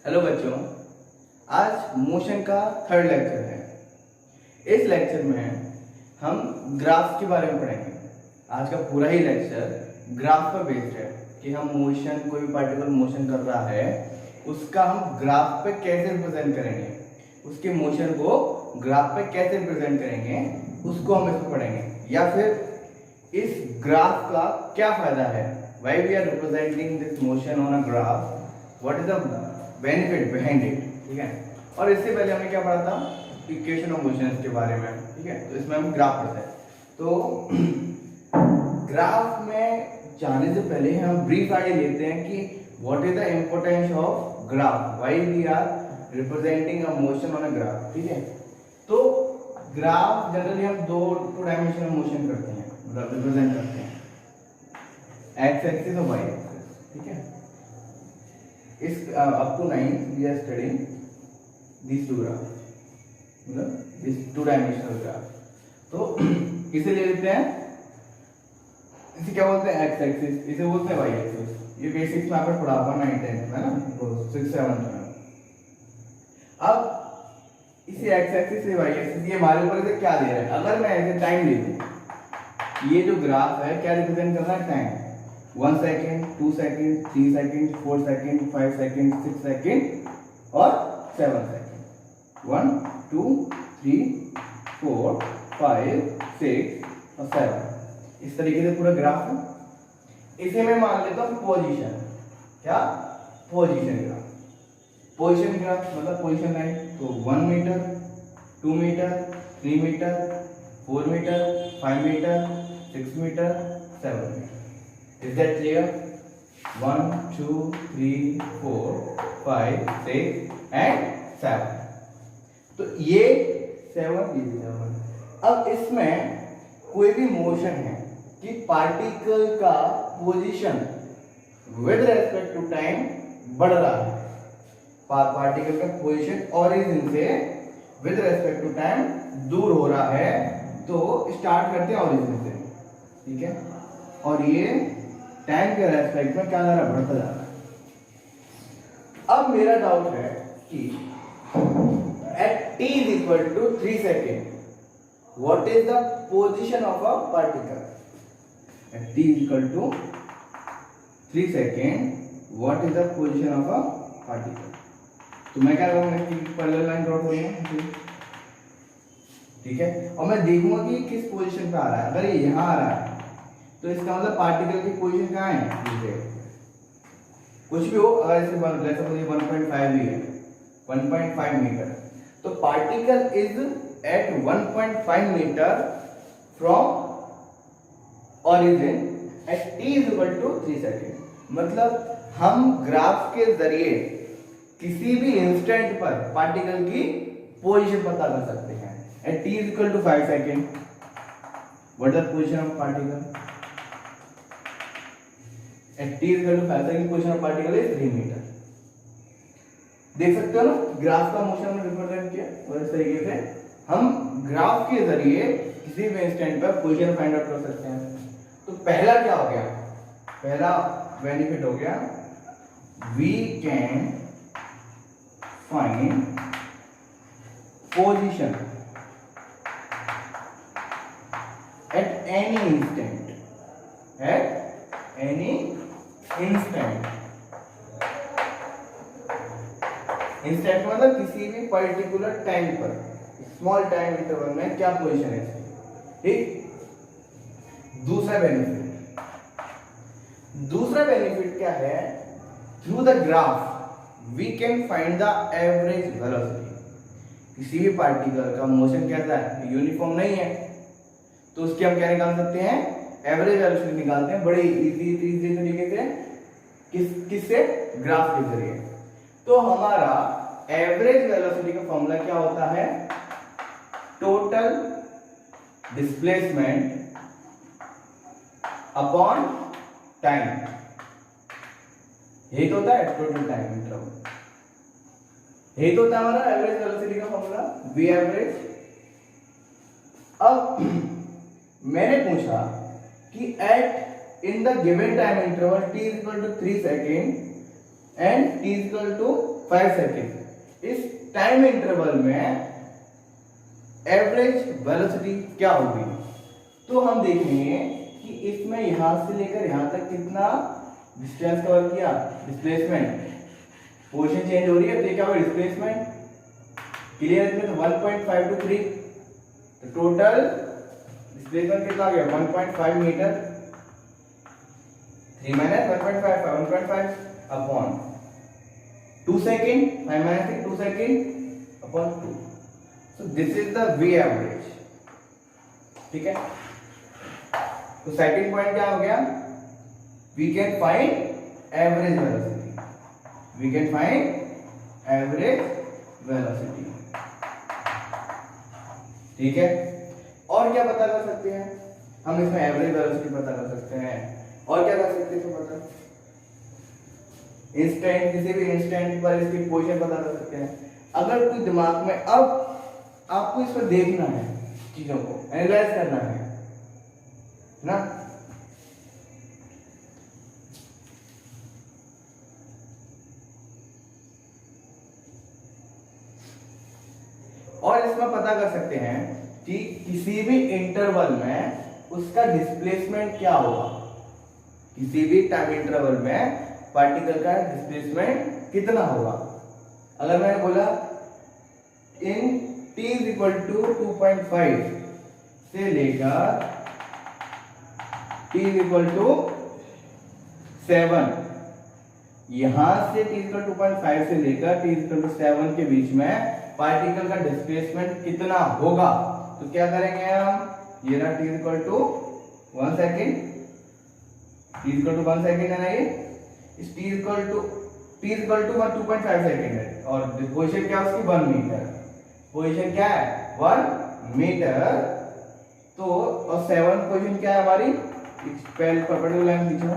Hello बच्चों, आज motion का थर्ड लेक्चर है। इस लेक्चर में हम ग्राफ के बारे में पढ़ेंगे। आज का पूरा ही लेक्चर ग्राफ पर बेस्ड है कि हम मोशन, कोई भी पार्टिकल मोशन कर रहा है उसका हम ग्राफ पे कैसे रिप्रेजेंट करेंगे, उसके मोशन को ग्राफ पे कैसे रिप्रेजेंट करेंगे उसको हम इसमें पढ़ेंगे। या फिर इस ग्राफ का क्या फायदा है, why we are representing this motion on a graph, what is the benefit behind it. ठीक है, और इससे पहले हमने क्या पढ़ा था, इक्वेशन ऑफ मोशन के बारे में। ठीक है, तो इसमें हम ग्राफ पढ़ते हैं। तो ग्राफ में जाने से पहले हम ब्रीफ आइडिया लेते हैं कि what is the importance of graph, why we are representing a motion on a graph. ठीक है, तो ग्राफ जनरली हम दो डायमेंशन में मोशन करते हैं, मतलब रिप्रेजेंट करते हैं, एक्स एक्सिस और वाई एक्सिस। ठीक है, इस up to 9 we are studying these two graphs, मतलब this two dimensional graph। तो इसे ले लेते हैं, इसे क्या बोलते हैं, एक्स एक्सिस, इसे बोलते हैं वाई एक्सिस। ये बेसिक्स में आपने पढ़ा हुआ 9 10 है ना, 6 7 में। अब इसे एक्स एक्सिस से वाई एक्सिस, ये हमारे ऊपर से क्या दे रहा है। अगर मैं ऐसे टाइम ले लूं, ये जो ग्राफ है क्या रिप्रेजेंट कर रहा है, time. 1 second, 2 second, 3 second, 4 second, 5 second, 6 second और 7 सेकेंड। 1 2 3 4 5 6 और 7, इस तरीके से पूरा ग्राफ है। इसे मैं मान लेता हूँ पोजीशन। क्या, पोजीशन ग्राफ। पोजीशन ग्राफ मतलब पोजीशन लाइन। तो 1 meter, 2 meter, 3 meter, 4 meter, 5 meter, 6 meter, 7 meter. Is that clear? 1 2 3 4 5 6 and 7। तो ये 7 ये 7। अब इसमें कोई भी मोशन है कि पार्टिकल का position with respect to time बढ़ रहा है, पार्टिकल का पोजीशन ओरिजिन से विद रेस्पेक्ट टू टाइम दूर हो रहा है, तो स्टार्ट करते हैं ओरिजिन से। ठीक है, और ये टाइम के रेस्पेक्ट में क्या जा रहा है, बढ़ता जा रहा है। अब मेरा डाउट है कि at t is equal to 3 second what is the position of a particle। at t is equal to 3 second what is the position of a particle। तो मैं क्या करूंगा कि पैरेलल लाइन ड्रॉ करूंगा। ठीक है, और मैं देखूंगा कि किस पोजीशन पे आ रहा है। अगर ये यहां आ रहा है तो इसका मतलब पार्टिकल की पोजीशन कहाँ है, कुछ भी हो। अगर इसे 1.5 भी है, 1.5 मीटर, तो particle is at 1.5 meter from origin at t is equal to 3 second. मतलब हम ग्राफ के जरिए किसी भी इंस्टेंट पर पार्टिकल की पोजीशन पता कर सकते हैं। At t is equal to 5 second what is the position of particle. At t is equal to 5 second, position of particle is 3 meter. देख सकते हो ना, ग्राफ का मोशन में रिप्रेजेंट किया। और इस तरीके से हम ग्राफ के जरिए किसी भी इंस्टेंट पर पोजीशन फाइंड आउट कर सकते हैं। तो पहला क्या हो गया, पहला बेनिफिट हो गया, we can find position at any instant, at any instant. Instant मतलब किसी भी पर्टिकुलर टाइम पर, स्मॉल टाइम इंटरवल में क्या पोजीशन है। ठीक, दूसरा बेनिफिट क्या है, through the graph we can find the average velocity. किसी भी पार्टिकल का मोशन कैसा है, यूनिफॉर्म नहीं है, तो उसकी हम क्या निकाल सकते हैं, एवरेज वेलोसिटी निकालते हैं बड़े इजी तरीके से। किससे, ग्राफ के जरिए। तो हमारा एवरेज वेलोसिटी का फॉर्मूला क्या होता है, टोटल डिस्प्लेसमेंट अपॉन टाइम। यही तो होता है टोटल टाइम इंटरवल, यही तो होता है हमारा एवरेज वेलोसिटी का फॉर्मूला, वी एवरेज। अब मैंने पूछा कि eight in the given time interval t is equal to 3 second and t is equal to 5 second. इस टाइम इंटरवल में एवरेज वेलोसिटी क्या होगी? तो हम देखेंगे कि इसमें यहां से लेकर यहां तक कितना डिस्टेंस कवर किया, डिस्प्लेसमेंट, पोजीशन चेंज हो रही है तो ये क्या होगा, डिस्प्लेसमेंट। क्लियर? इसमें तो 1.5 to 3, तो टोटल डिस्प्लेसमेंट कितना आ गया, 1.5 meter. 3 minus 1.5 upon 2 second, 5 minus 2 second upon 2। So this is the v average. ठीक है, तो सेकंड पॉइंट क्या हो गया, we can find average velocity, we can find average velocity. ठीक है, और क्या पता कर सकते हैं हम इसमें, एवरेज वेलोसिटी पता कर सकते हैं। और क्या कर सकते हैं पता, इंस्टेंट, किसी भी इंस्टेंट पर इसकी पोजीशन पता कर सकते हैं। अगर कोई दिमाग में, अब आपको इस पर देखना है, चीजों को एनालाइज करना है ना। और इसमें पता कर सकते हैं कि किसी भी इंटरवल में उसका डिस्प्लेसमेंट क्या होगा, किसी भी टाइम इंटरवल में पार्टिकल का डिस्प्लेसमेंट कितना होगा। अगर मैंने बोला इन t इज इक्वल टू 2.5 से लेकर t इज इक्वल टू 7, यहां से t इज इक्वल टू 2.5 से लेकर t इज इक्वल टू 7 के बीच में पार्टिकल का डिस्प्लेसमेंट कितना होगा, तो क्या करेंगे हम, ये रहा t is equal to 1 second, t is equal to 1 second है ना, ये इस t is equal to 2.5 second है, और पोजीशन क्या है उसकी 1 मीटर, पोजीशन क्या है 1 मीटर। तो और 7 पोजीशन क्या है हमारी, परपेंडिकुलर लाइन खींचो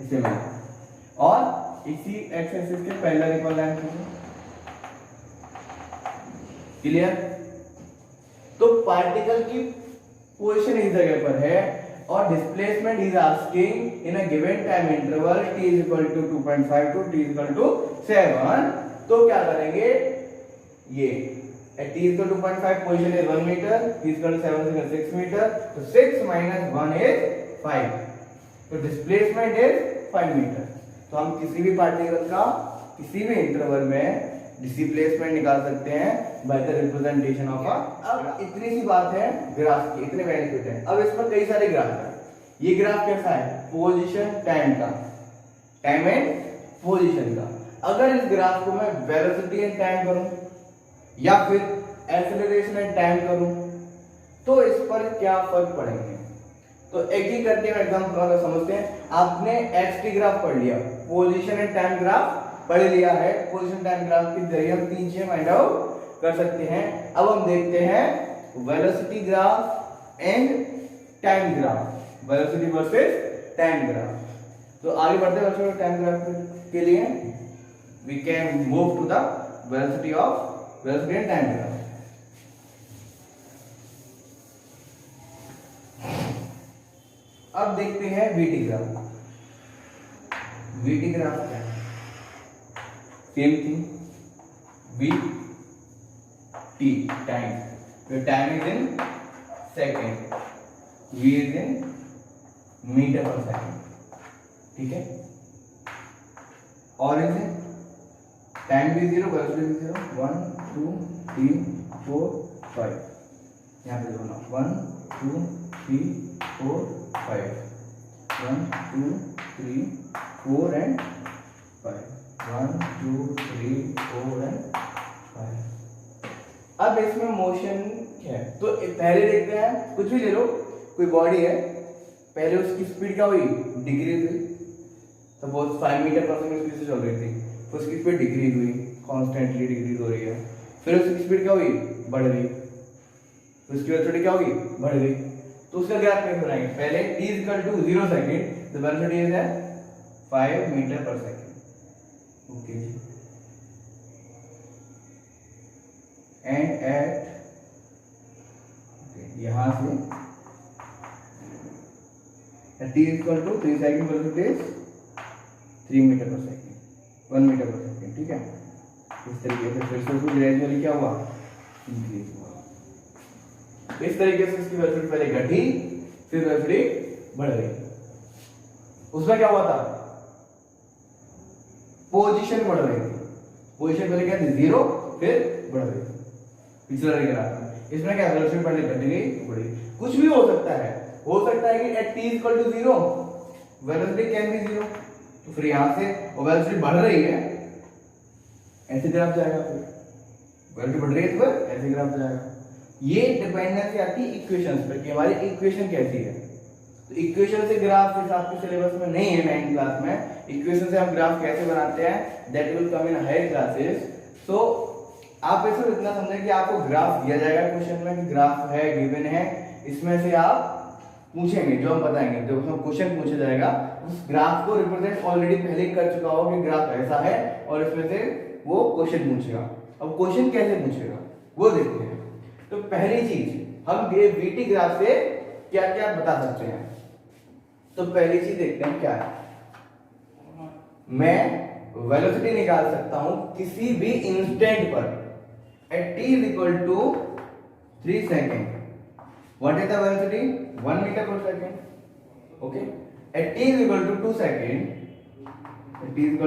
इसे में, और इसी एक्स एक्सिस के पैरेलल इक्वल लाइन खींचो। क्लियर? तो पार्टिकल की पोजीशन इस जगह पर है और displacement is asking in a given time interval t is equal to 2.5 to t is equal to 7। तो क्या करेंगे, ये t is equal to 2.5 position is 1 meter, t is equal to 7 is 6 meter, तो 6 माइनस 1 इज 5, तो displacement is 5 metre. तो हम किसी भी पार्टिकल का किसी भी इंटरवल में डिस्प्लेसमेंट निकाल सकते हैं by the representation of a. अब इतनी सी बात है ग्राफ की, इतने बेनिफिट है। अब इसमें कई सारे ग्राफ है। ये ग्राफ कैसा है, पोजीशन टाइम का, टाइम एंड पोजीशन का। अगर इस ग्राफ को मैं वेलोसिटी एंड टाइम करूं या फिर एक्सेलरेशन एंड टाइम करूं तो इस पर क्या फर्क पड़ेंगे। तो एक ही करके एग्जांपल समझते हैं। आपने एक्स टी ग्राफ पढ़ लिया, पोजीशन एंड टाइम ग्राफ पढ़ लिया है, पोजीशन टाइम ग्राफ के जरिए हम 3 चीजें फाइंड आउट कर सकते हैं। अब हम देखते हैं velocity graph and time graph, velocity versus time graph. तो आगे बढ़ते हैं टाइम ग्राफ के लिए, we can move to the velocity and time graph. अब देखते हैं वीटी ग्राफ। वीटी ग्राफ क्या है, same thing, v t time, time is in second, v is in meter पर सेकेंड। ठीक है, और इज टाइम भी 0, वेलोसिटी भी 0, 1 2 3 4 5, यहाँ पे देखो ना 1 2 3 4 5, 1 2 3 4 एंड 5, 1 2 3 4 एंड 5। अब इसमें मोशन है, तो पहले देखते हैं, कुछ भी ले लो, कोई बॉडी है, पहले उसकी स्पीड क्या हुई, डिक्रीज हुई, सपोज 5 मीटर पर सेकंड स्पीड से चल रही थी, तो उसकी स्पीड डिक्रीज हुई, कॉन्स्टेंटली डिक्रीज हो रही है। फिर उसकी स्पीड क्या हुई, बढ़ गई, उसकी वेलोसिटी क्या होगी, बढ़ गई। तो उसका ग्राफ कैसे बनाएंगे, पहले t is equal to 0 second, तो वेलोसिटी इज 5 मीटर पर सेकंड। ओके, एंड एट यहां से t is equal to 3 second, velocity is 3 meter पर सेकंड। 1 मीटर पर सेकेंड, ठीक है। इस तरीके से फिर से ग्रेजुअली क्या हुआ, इंक्रीज हुआ। इस तरीके से इसकी वेलोसिटी पहले घटी, फिर वेलोसिटी बढ़ गई। उसमें क्या हुआ था, पोजीशन बढ़ रही थी। पोजीशन पहले क्या थी, 0, फिर बढ़ गई पिछला ग्राफ में। इसमें क्या वेलोसिटी पहले घट गई, बढ़ गई। कुछ भी हो सकता है कि at t = 0 velocity can be 0, तो फिर यहां से वो वेलोसिटी बढ़ रही है, ऐसे ग्राफ जाएगा। फिर वेलोसिटी बढ़ रही है तो ऐसे ग्राफ जाएगा। ये डिपेंडेंसी आती है इक्वेशंस पर कि हमारी इक्वेशन कैसी है। तो इक्वेशन से ग्राफ इस आपके सिलेबस में नहीं है 9th क्लास में। इक्वेशन से हम ग्राफ कैसे बनाते हैं, that will come in higher classes. So आप ऐसे इतना समझें कि आपको ग्राफ दिया जाएगा क्वेश्चन में कि ग्राफ है, गिवन है, इसमें से आप पूछेंगे, जो हम बताएंगे, जो हम क्वेश्चन पूछा जाएगा उस ग्राफ को रिप्रेजेंट ऑलरेडी पहले कर चुका हो कि ग्राफ ऐसा है, और इसमें से वो क्वेश्चन पूछेगा। अब क्वेश्चन कैसे पूछेगा वो देखते हैं। तो पहली चीज हम ये वीटी ग्राफ से क्या क्या बता सकते हैं। तो पहली चीज देखते हैं क्या है, मैं वेलोसिटी निकाल सकता हूं किसी भी इंस्टेंट पर at t = 3 second. What is the velocity, 1 metre पर second, okay. At t = 2 second, at t =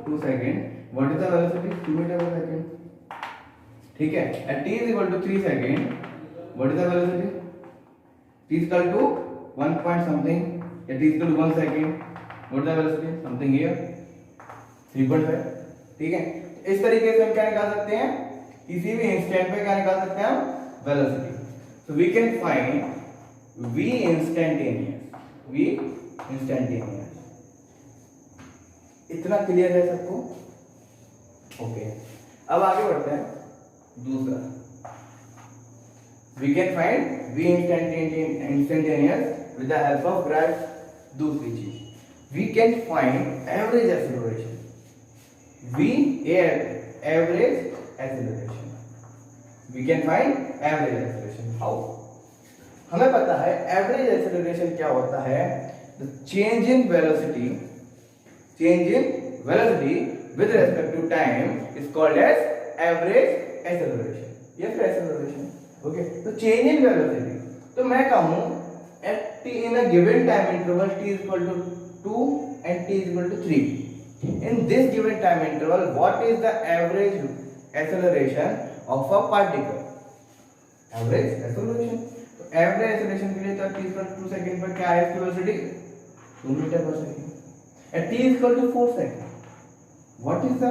2 second, what is the velocity, 2 metre पर सेकेंड, ठीक है। At t = 3 second, what is the velocity, t = 1 point something, या t = 1 second, what is the velocity, something here 3.5, ठीक है। इस तरीके से हम क्या निकाल सकते हैं, किसी भी इंस्टेंट पे क्या निकाल सकते हैं हम, velocity. So we can find v instantaneous। इतना क्लियर है सबको, ओके। अब आगे बढ़ते हैं दूसरा, we can find v instantaneous with the help of graph। दूसरी चीज, we can find average acceleration, average acceleration, we can find average acceleration। How, हमें पता है एवरेज एक्सेलरेशन क्या होता है, the change in velocity with respect to time is called as average acceleration या फिर एक्सेलरेशन, ओके। तो चेंज इन वेलोसिटी, तो मैं कहूं at t in a given time interval t = 2 and t = 3, in this given time interval what is the average acceleration of a particle, average acceleration. तो average acceleration के लिए तो t = 2 second पर क्या है इसकी वेलोसिटी, 2 मीटर पर second. At t = 4 second, what is the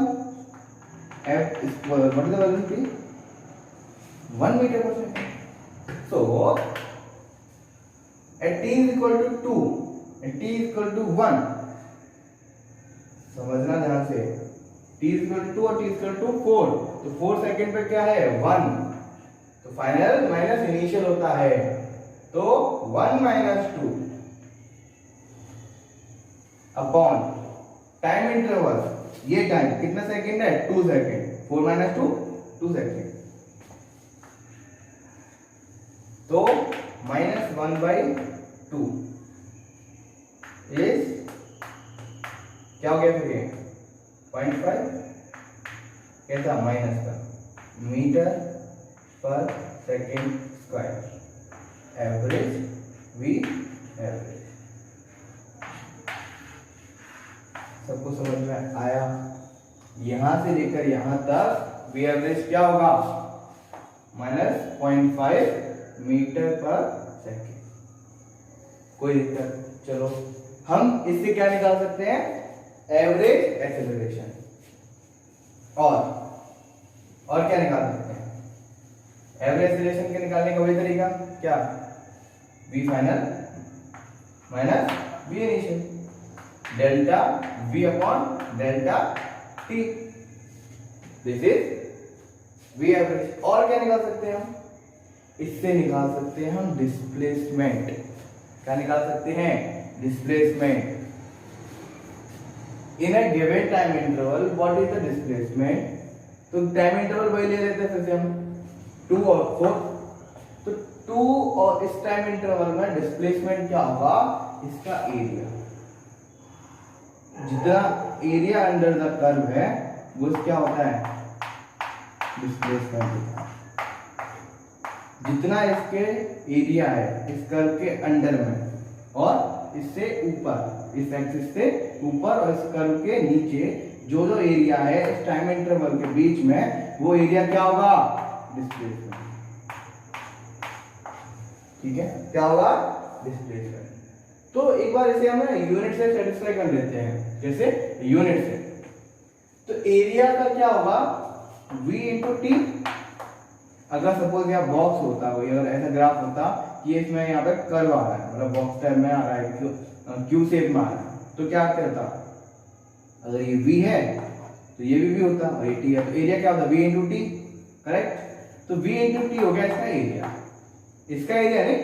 velocity, 1 metre पर second. So at t = 2 and t = 1, समझना ध्यान से, t = 2 और t = 4, तो 4 सेकंड पे क्या है, 1, तो फाइनल माइनस इनिशियल होता है, तो 1 - 2 अपॉन टाइम इंटरवल, ये टाइम कितना सेकंड है, 2 सेकंड, 4 - 2 2 सेकंड, तो -1/2 इज क्या हो गया, फिर 0.5 कैसा, माइनस का मीटर पर second square, average v average. सबको समझ में आया, यहां से लेकर यहां तक v एवरेज क्या होगा, -0.5 मीटर पर सेकेंड। कोई दिक्कत, चलो हम इससे क्या निकाल सकते हैं, एवरेज एक्सेलरेशन, और क्या निकाल सकते हैं, एवरेज एक्सेलरेशन के निकालने का वही तरीका क्या, v final minus v initial, delta v upon delta t, this is v average. और क्या निकाल सकते हैं हम, इससे निकाल सकते हैं हम डिस्प्लेसमेंट। क्या निकाल सकते हैं, displacement in a given time interval, what is the displacement. तो टाइम इंटरवल वही ले लेते हैं, फिर से हम 2 और 4, तो 2 और इस टाइम इंटरवल में डिस्प्लेसमेंट क्या होगा, इसका एरिया, जितना एरिया अंडर द कर्व है वो क्या होता है, डिस्प्लेसमेंट होता है। जितना इसके एरिया है इस कर्व के अंडर में और इससे ऊपर, इस एक्सिस से ऊपर और इस कर्व के नीचे जो जो एरिया है इस टाइम इंटरवल के बीच में, वो एरिया क्या होगा, डिस्प्लेसमेंट। ठीक है, क्या होगा, डिस्प्लेसमेंट। तो एक बार इसे हम यूनिट से सेटिस्फाई कर लेते हैं, जैसे यूनिट से। तो एरिया का क्या होगा, v इंटू टी। अगर सपोज यहाँ बॉक्स होता, कोई अगर ऐसा ग्राफ होता कि इसमें यहाँ पे कर्व आ रहा है, मतलब बॉक्स टाइप में आ रहा है, क्यू शेप में आ रहा है, तो क्या करता, अगर ये v है तो ये भी v होता और ये t है, तो एरिया क्या होता, v इंटू टी। करेक्ट। तो v इंटू टी हो गया इसका एरिया। इसका एरिया नहीं,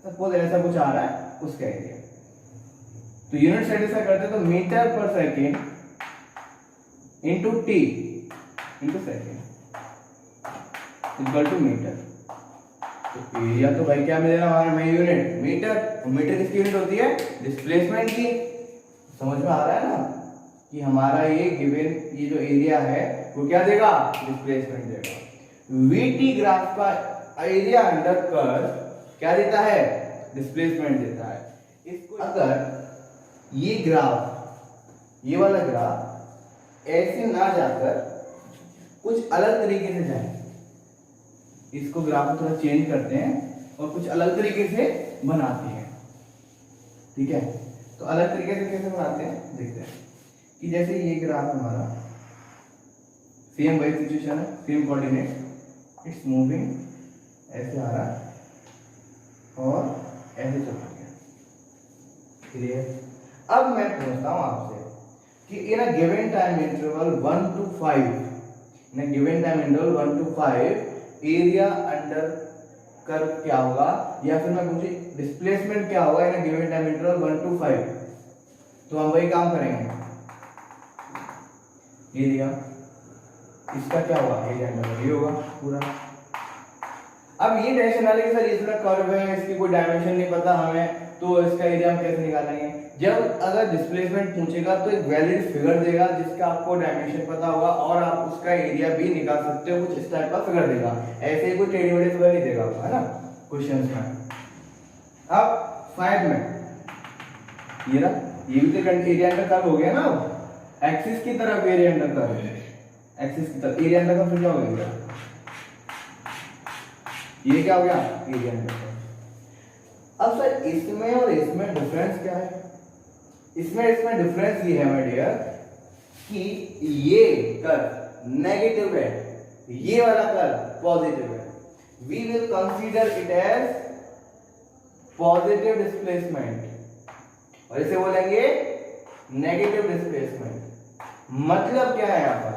सपोज ऐसा कुछ आ रहा है उसका एरिया। तो यूनिट सेटिस्फाई करते तो मीटर पर second into t into second equal to meter. तो एरिया तो भाई क्या मिलेगा हमारा, में यूनिट मीटर। मीटर किसकी यूनिट होती है, डिस्प्लेसमेंट की। समझ में आ रहा है ना कि हमारा ये गिवन ये जो एरिया है वो क्या देगा, डिस्प्लेसमेंट देगा। वीटी ग्राफ का एरिया अंडर कर्व क्या देता है, डिस्प्लेसमेंट देता है। इसको अगर ये ग्राफ, ये वाला ग्राफ ऐसे ना जाकर कुछ अलग तरीके से जाए, इसको ग्राफ को थोड़ा चेंज करते हैं और कुछ अलग तरीके से बनाते हैं। ठीक है, तो अलग तरीके से कैसे बनाते हैं देखते हैं। कि जैसे ये ग्राफ हमारा सेम वही सिचुएशन है, सेम कोऑर्डिनेट, इट्स मूविंग, ऐसे आ रहा है और ऐसे चल रहा है। क्लियर। अब मैं पूछता हूं आपसे कि in a given time interval 1 to 5, in a given time interval 1 to 5 area under curve क्या होगा, या फिर मैं पूछूं डिस्प्लेसमेंट क्या होगा in a given time interval 1 to 5। तो हम वही काम करेंगे, एरिया इसका क्या होगा, एरिया अंडर ये होगा पूरा। अब ये टेंशन वाले कि सर इसमें कर्व है, इसकी कोई डायमेंशन नहीं पता हमें, तो इसका एरिया हम कैसे निकालेंगे। जब अगर डिस्प्लेसमेंट पूछेगा तो एक वैलिड फिगर देगा जिसका आपको डायमेंशन पता होगा और आप उसका एरिया भी निकाल सकते हो, कुछ इस टाइप का फिगर देगा। ऐसे ही कोई टेढ़ी मेढ़ी फिगर नहीं देगा, है ना, क्वेश्चंस में। अब 5 में ये ना, ये भी तो एरिया अंडर कर्व हो गया ना, एक्सिस की तरफ एरिया अंडर कर्व, एक्सिस की तरफ एरिया अंडर कर्व फिर क्या हो गया, ये क्या हो गया, एरिया अंडर कर्व। अब सर इसमें और इसमें डिफरेंस क्या है, इसमें डिफरेंस ये है माय डियर कि ये कर्व नेगेटिव है, ये वाला कर्व पॉजिटिव है। We will consider it as positive displacement और इसे बोलेंगे नेगेटिव डिस्प्लेसमेंट। मतलब क्या है यहां पर,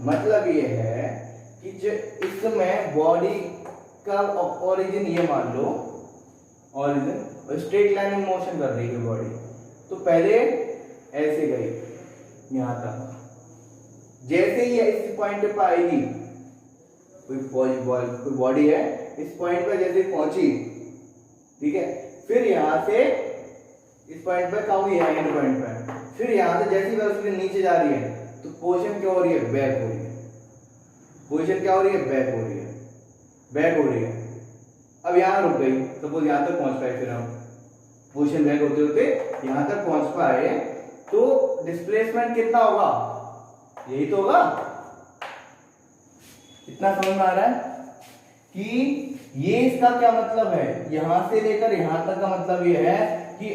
मतलब ये है कि जो इसमें बॉडी का ओरिजिन ये मान लो, ओरिजिन स्ट्रेट लाइन में मोशन कर रही है बॉडी, तो पहले ऐसे गई यहां तक, जैसे ही इस पॉइंट पे आएगी, कोई बॉडी है इस पॉइंट पे जैसे पहुंची, ठीक है, फिर यहां से इस पॉइंट पे क्या हुई है, एंड पॉइंट पे, फिर यहां से जैसी वेलोसिटी नीचे जा रही है तो पोजीशन क्या हो रही है, बैक हो रही है। पोजीशन क्या हो रही है, बैक हो रही है, बैक हो रही है। अब यहां रुक गई, सपोज यहां तक पहुंच पाए, फिर हम पोजीशन बैक होते होते यहां तक पहुंच पाए, तो डिस्प्लेसमेंट कितना होगा, यही तो होगा। इतना समझ में आ रहा है कि ये इसका क्या मतलब है, यहां से लेकर यहां तक का मतलब ये है कि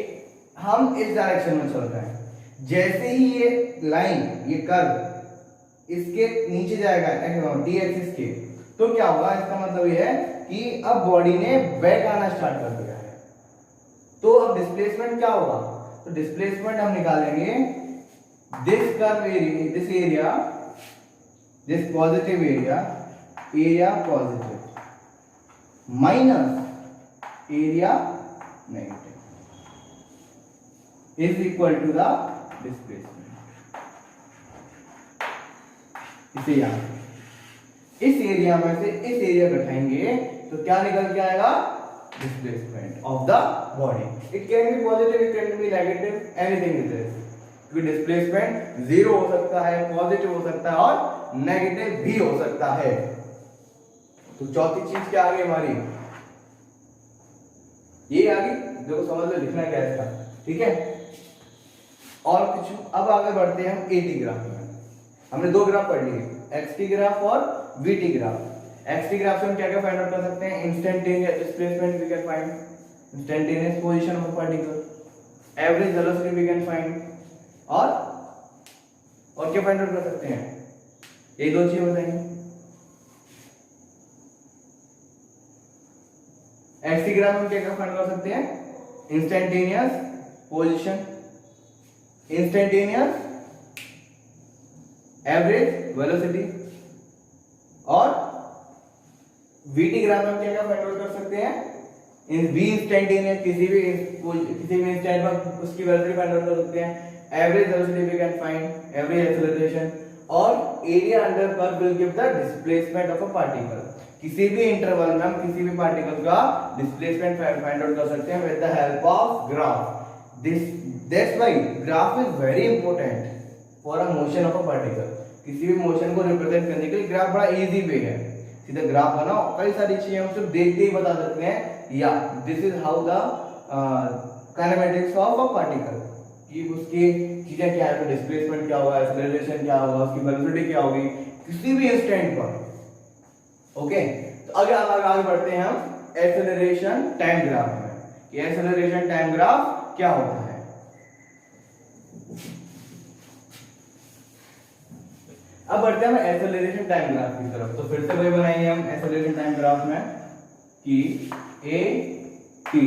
हम इस डायरेक्शन में चल रहे हैं। जैसे ही ये लाइन, ये कर्व इसके नीचे जाएगा डी एक्सिस के, तो क्या होगा, इसका मतलब ये है कि अब बॉडी ने बैक आना स्टार्ट कर दिया है। तो अब डिस्प्लेसमेंट क्या होगा, तो डिस्प्लेसमेंट हम निकालेंगे this curve area, this area, this positive area, area positive minus area negative is equal to the displacement. इसे यहां इस एरिया में से इस एरिया घटाएंगे तो क्या निकल के आएगा, displacement of the body. It can be positive, it can be negative, anything is this. क्योंकि डिस्प्लेसमेंट जीरो हो सकता है, पॉजिटिव हो सकता है और नेगेटिव भी हो सकता है। तो चौथी चीज क्या आ गई हमारी, ये आ गई, देखो समझ लो लिखना क्या है इसका, ठीक है। और कुछ अब आगे बढ़ते हैं हम एटी ग्राफ में। हमने दो ग्राफ पढ़ लिए, एक्सटी ग्राफ और वीटी ग्राफ। एक्सटी ग्राफ से हम क्या क्या फाइंड आउट कर सकते हैं, instantaneous displacement we can find, instantaneous position of particle, average velocity we can find, और क्या फाइंड आउट कर सकते हैं, ये दो चीजें बताएंगे। एक्सटी ग्राफ में क्या क्या फाइंड कर सकते हैं, instantaneous position, instantaneous average velocity, और वीटी ग्राफ में क्या क्या फाइंड आउट कर सकते हैं, इन वी इंस्टेंटेनियस किसी भी इंस्टेंट पर उसकी वेलोसिटी फाइंड आउट कर सकते हैं, average velocity we can find, average acceleration, और area under curve will give the displacement of a particle. किसी भी इंटरवल में हम किसी भी पार्टिकल का डिस्प्लेसमेंट फाइंड आउट कर सकते हैं with the help of graph. That's why graph is very important for a motion of a particle. किसी भी मोशन को रिप्रेजेंट करने के लिए ग्राफ बड़ा इजी वे है, सीधा ग्राफ बनाओ, कई सारी चीजें हम सिर्फ देखते ही बता सकते हैं, या this is how the kinematics of a particle, कि उसकी चीजें क्या है, डिस्प्लेसमेंट क्या होगा, एक्सेलरेशन क्या होगा, उसकी वेलोसिटी क्या होगी किसी भी इंस्टेंट पर। ओके, तो आगे बढ़ते हैं हम एक्सेलरेशन टाइम ग्राफ में। ये एक्सेलरेशन टाइम ग्राफ क्या होता है, अब बढ़ते हैं हम एक्सेलरेशन टाइम ग्राफ की तरफ। तो फिर से वही बनाएंगे हम एक्सेलरेशन टाइम ग्राफ में कि ए टी,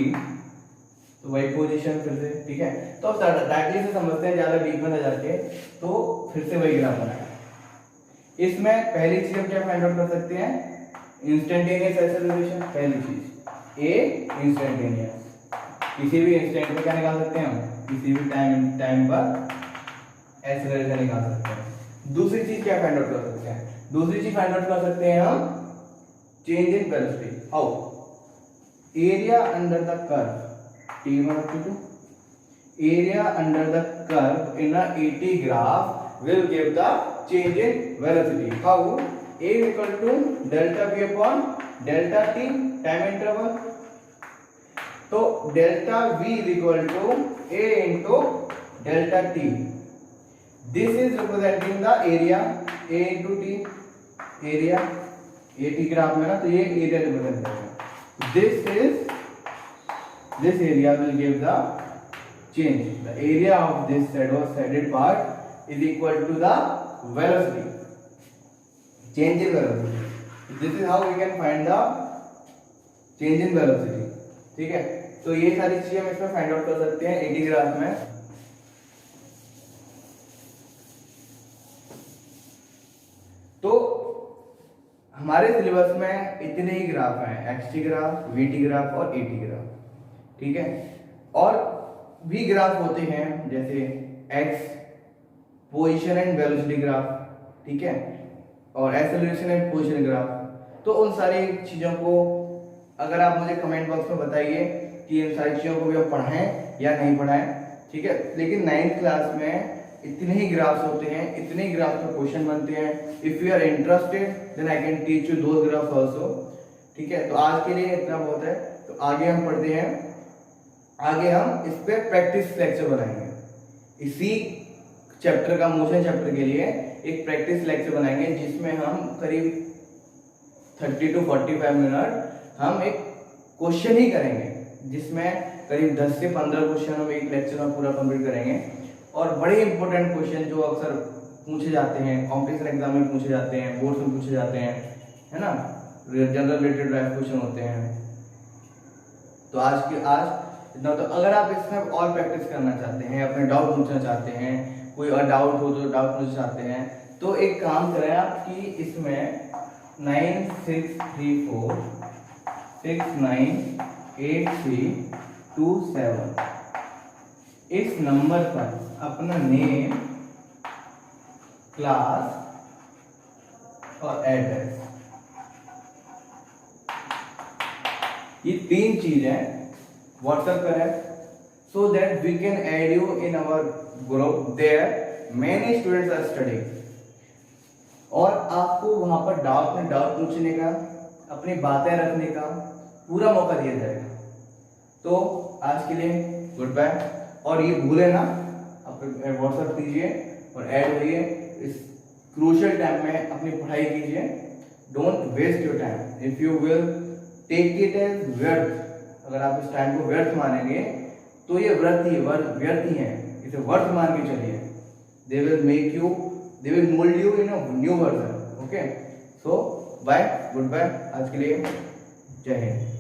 तो वही पोजीशन फिर से, ठीक है। तो अब डायरेक्टली से समझते हैं, ज्यादा डीप में ना जाके, तो फिर से वही ग्राफ बनाएंगे। इसमें पहली चीज हम क्या फाइंड आउट कर सकते हैं, इंस्टेंटेनियस एक्सेलरेशन। पहली चीज ए इंस्टेंटेनियस, किसी भी इंस्टेंट पर क्या निकाल सकते हैं हम, किसी भी टाइम पर एक्सेलरेशन निकाल सकते हैं। दूसरी चीज क्या फाइंड आउट कर सकते हैं, दूसरी चीज फाइंड आउट कर सकते हैं हम change in velocity. How, area under the curve T1 area under the curve in a ET graph will give the change in velocity. How? A equal to delta V upon delta T time interval. तो delta V is equal to A into delta T. This is representing the area A into T, area AT graph में ना, तो ये area represent करेगा। This area will give the change. The area of this shaded part is equal to the velocity, change in velocity. This is how we can find the change in velocity. ठीक है, तो ये सारी चीजें हम इसमें find out कर सकते हैं एडी ग्राफ में। तो हमारे सिलेबस में इतने ही ग्राफ हैं, एक्सटी ग्राफ, वीटी ग्राफ और एटी ग्राफ, ठीक है। और भी ग्राफ होते हैं जैसे x position and velocity graph, ठीक है, और एक्सेलरेशन एंड पोजीशन ग्राफ। तो उन सारी चीजों को अगर आप मुझे कमेंट बॉक्स में बताइए कि इन सारी चीजों को भी आप पढ़ाएं या नहीं पढ़ाएं, ठीक है। लेकिन 9th क्लास में इतने ही ग्राफ्स होते हैं, इतने ही ग्राफ्स में क्वेश्चन बनते हैं। If you are interested then I can teach you those graphs also, ठीक है। तो आज के लिए इतना बहुत है, तो आगे हम पढ़ते हैं, आगे हम इस पे प्रैक्टिस लेक्चर बनाएंगे। इसी चैप्टर का, मोशन चैप्टर के लिए एक प्रैक्टिस लेक्चर बनाएंगे जिसमें हम करीब 30 to 45 मिनट हम एक क्वेश्चन ही करेंगे, जिसमें करीब 10 से 15 क्वेश्चन हम एक लेक्चर में पूरा कंप्लीट करेंगे। और बड़े इंपॉर्टेंट क्वेश्चन जो अक्सर पूछे जाते हैं, कॉम्पिटिशन एग्जाम में पूछे जाते हैं, बोर्ड में पूछे जाते हैं, है ना, जनरल रिलेटेड क्वेश्चन होते हैं। तो आज इतना। तो अगर आप इसमें और प्रैक्टिस करना चाहते हैं, अपने डाउट पूछना चाहते हैं, कोई और डाउट हो तो डाउट पूछना चाहते हैं, तो एक काम करें आप कि इसमें 9634 698327 इस नंबर पर अपना नेम, क्लास और एड्रेस, ये तीन चीजें व्हाट्सएप पर है, so that we can add you in our group there many students are studying. और आपको वहां पर डाउट में डाउट पूछने का, अपनी बातें रखने का पूरा मौका दिया जाएगा। तो आज के लिए गुड बाय। और ये भूले ना, आप व्हाट्सएप कीजिए और ऐड होइए, इस क्रूशियल टाइम में अपनी पढ़ाई कीजिए। Don't waste your time, if you will take it as व्यर्थ, अगर आप इस टाइम को व्यर्थ मानेंगे तो ये व्यर्थ ही है, इसे वर्थ मान के चलिए। They will make you, they will mould you in a new version. Okay, so bye, good bye, आज के लिए जय हिंद।